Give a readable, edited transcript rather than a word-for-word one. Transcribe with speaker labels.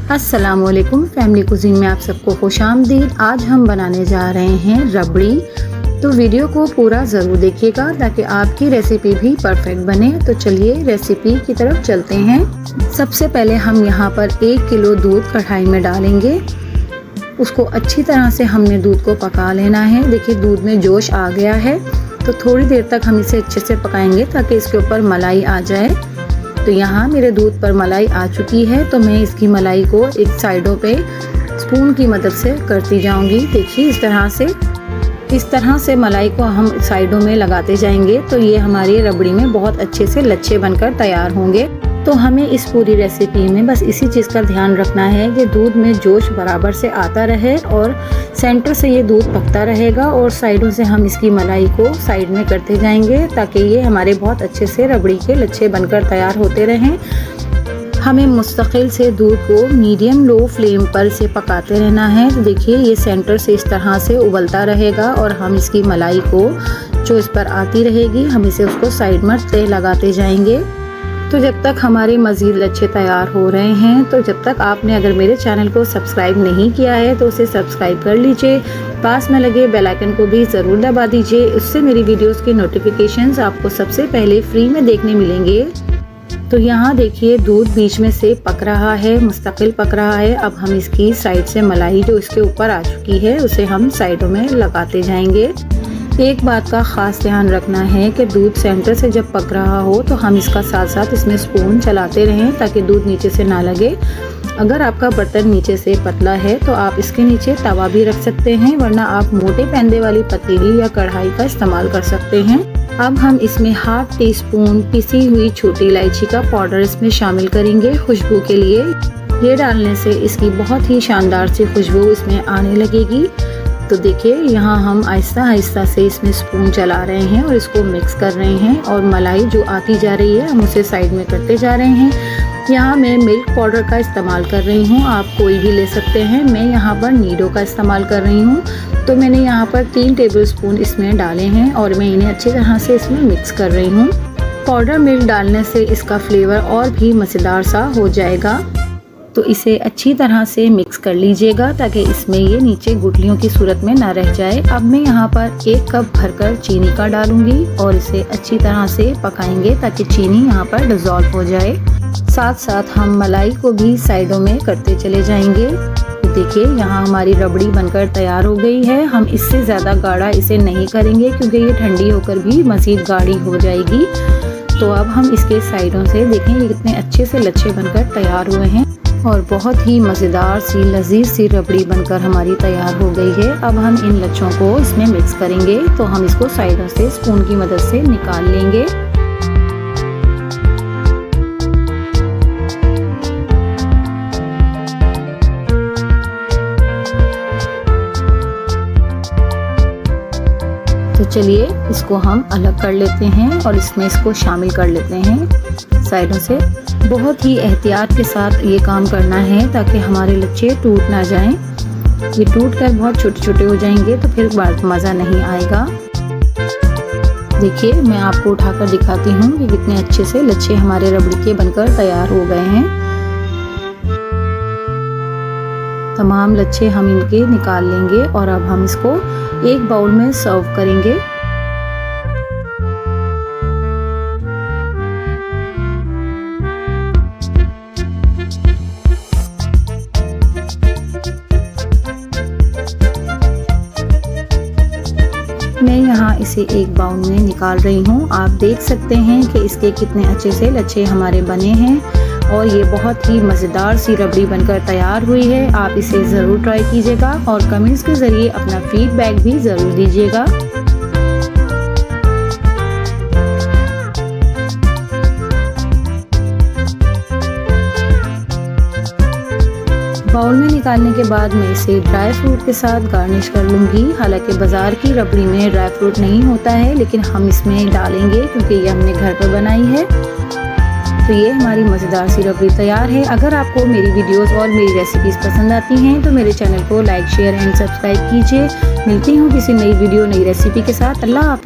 Speaker 1: अस्सलामुअलैकुम family cuisine में आप सबको खुशामदीद। आज हम बनाने जा रहे हैं रबड़ी। तो वीडियो को पूरा ज़रूर देखिएगा ताकि आपकी रेसिपी भी परफेक्ट बने। तो चलिए रेसिपी की तरफ चलते हैं। सबसे पहले हम यहाँ पर 1 किलो दूध कढ़ाई में डालेंगे। उसको अच्छी तरह से हमने दूध को पका लेना है। देखिए दूध में जोश आ गया है, तो थोड़ी देर तक हम इसे अच्छे से पकाएंगे ताकि इसके ऊपर मलाई आ जाए। तो यहाँ मेरे दूध पर मलाई आ चुकी है, तो मैं इसकी मलाई को एक साइडों पे स्पून की मदद से करती जाऊंगी। देखिए इस तरह से मलाई को हम साइडों में लगाते जाएंगे तो ये हमारी रबड़ी में बहुत अच्छे से लच्छे बनकर तैयार होंगे। तो हमें इस पूरी रेसिपी में बस इसी चीज़ का ध्यान रखना है कि दूध में जोश बराबर से आता रहे और सेंटर से ये दूध पकता रहेगा और साइडों से हम इसकी मलाई को साइड में करते जाएंगे ताकि ये हमारे बहुत अच्छे से रबड़ी के लच्छे बनकर तैयार होते रहें। हमें मुस्तकिल से दूध को मीडियम लो फ्लेम पर इसे पकाते रहना है। तो देखिए ये सेंटर से इस तरह से उबलता रहेगा और हम इसकी मलाई को जो इस पर आती रहेगी हम इसे उसको साइड में तय लगाते जाएंगे। तो जब तक हमारे मज़ीद लच्छे तैयार हो रहे हैं, तो जब तक आपने अगर मेरे चैनल को सब्सक्राइब नहीं किया है तो उसे सब्सक्राइब कर लीजिए। पास में लगे बेल आइकन को भी ज़रूर दबा दीजिए। उससे मेरी वीडियोस के नोटिफिकेशंस आपको सबसे पहले फ्री में देखने मिलेंगे। तो यहाँ देखिए दूध बीच में से पक रहा है, मुस्तकिल पक रहा है। अब हम इसकी साइड से मलाई जो इसके ऊपर आ चुकी है उसे हम साइडों में लगाते जाएंगे। एक बात का ख़ास ध्यान रखना है कि दूध सेंटर से जब पक रहा हो तो हम इसका साथ साथ इसमें स्पून चलाते रहें ताकि दूध नीचे से ना लगे। अगर आपका बर्तन नीचे से पतला है तो आप इसके नीचे तवा भी रख सकते हैं, वरना आप मोटे पैंदे वाली पतीली या कढ़ाई का इस्तेमाल कर सकते हैं। अब हम इसमें ½ टीस्पून पिसी हुई छोटी इलायची का पाउडर इसमें शामिल करेंगे खुशबू के लिए। ये डालने से इसकी बहुत ही शानदार सी खुशबू इसमें आने लगेगी। तो देखिए यहाँ हम आहिस्ता आहिस्ता से इसमें स्पून चला रहे हैं और इसको मिक्स कर रहे हैं और मलाई जो आती जा रही है हम उसे साइड में करते जा रहे हैं। यहाँ मैं मिल्क पाउडर का इस्तेमाल कर रही हूँ, आप कोई भी ले सकते हैं। मैं यहाँ पर नीडो का इस्तेमाल कर रही हूँ। तो मैंने यहाँ पर 3 टेबलस्पून इसमें डाले हैं और मैं इन्हें अच्छी तरह से इसमें मिक्स कर रही हूँ। पाउडर मिल्क डालने से इसका फ्लेवर और भी मज़ेदार सा हो जाएगा। तो इसे अच्छी तरह से मिक्स कर लीजिएगा ताकि इसमें ये नीचे गुठलियों की सूरत में ना रह जाए। अब मैं यहाँ पर 1 कप भरकर चीनी का डालूंगी और इसे अच्छी तरह से पकाएंगे ताकि चीनी यहाँ पर डिज़ोल्व हो जाए। साथ साथ हम मलाई को भी साइडों में करते चले जाएंगे। तो देखिए यहाँ हमारी रबड़ी बनकर तैयार हो गई है। हम इससे ज़्यादा गाढ़ा इसे नहीं करेंगे क्योंकि ये ठंडी होकर भी मज़ीद गाढ़ी हो जाएगी। तो अब हम इसके साइडों से देखें ये कितने अच्छे से लच्छे बनकर तैयार हुए हैं और बहुत ही मज़ेदार सी लजीज सी रबड़ी बनकर हमारी तैयार हो गई है। अब हम इन लच्छों को इसमें मिक्स करेंगे। तो हम इसको साइडों से स्पून की मदद से निकाल लेंगे। तो चलिए इसको हम अलग कर लेते हैं और इसमें इसको शामिल कर लेते हैं साइडों से। बहुत ही एहतियात के साथ ये काम करना है ताकि हमारे लच्छे टूट ना जाएं। ये टूट कर बहुत छोटे छोटे हो जाएंगे तो फिर मज़ा नहीं आएगा। देखिए मैं आपको उठाकर दिखाती हूँ कि कितने अच्छे से लच्छे हमारे रबड़ी के बनकर तैयार हो गए हैं। तमाम लच्छे हम इनके निकाल लेंगे और अब हम इसको एक बाउल में सर्व करेंगे। मैं यहाँ इसे एक बाउल में निकाल रही हूँ। आप देख सकते हैं कि इसके कितने अच्छे से लच्छे हमारे बने हैं और ये बहुत ही मज़ेदार सी रबड़ी बनकर तैयार हुई है। आप इसे ज़रूर ट्राई कीजिएगा और कमेंट्स के ज़रिए अपना फीडबैक भी ज़रूर दीजिएगा। बाउल में निकालने के बाद मैं इसे ड्राई फ्रूट के साथ गार्निश कर लूँगी। हालांकि बाज़ार की रबड़ी में ड्राई फ्रूट नहीं होता है, लेकिन हम इसमें डालेंगे क्योंकि ये हमने घर पर बनाई है। तो ये हमारी मज़ेदार सी रबड़ी तैयार है। अगर आपको मेरी वीडियोस और मेरी रेसिपीज़ पसंद आती हैं तो मेरे चैनल को लाइक शेयर एंड सब्सक्राइब कीजिए। मिलती हूँ किसी नई वीडियो नई रेसिपी के साथ। अल्लाह हाफ़िज़।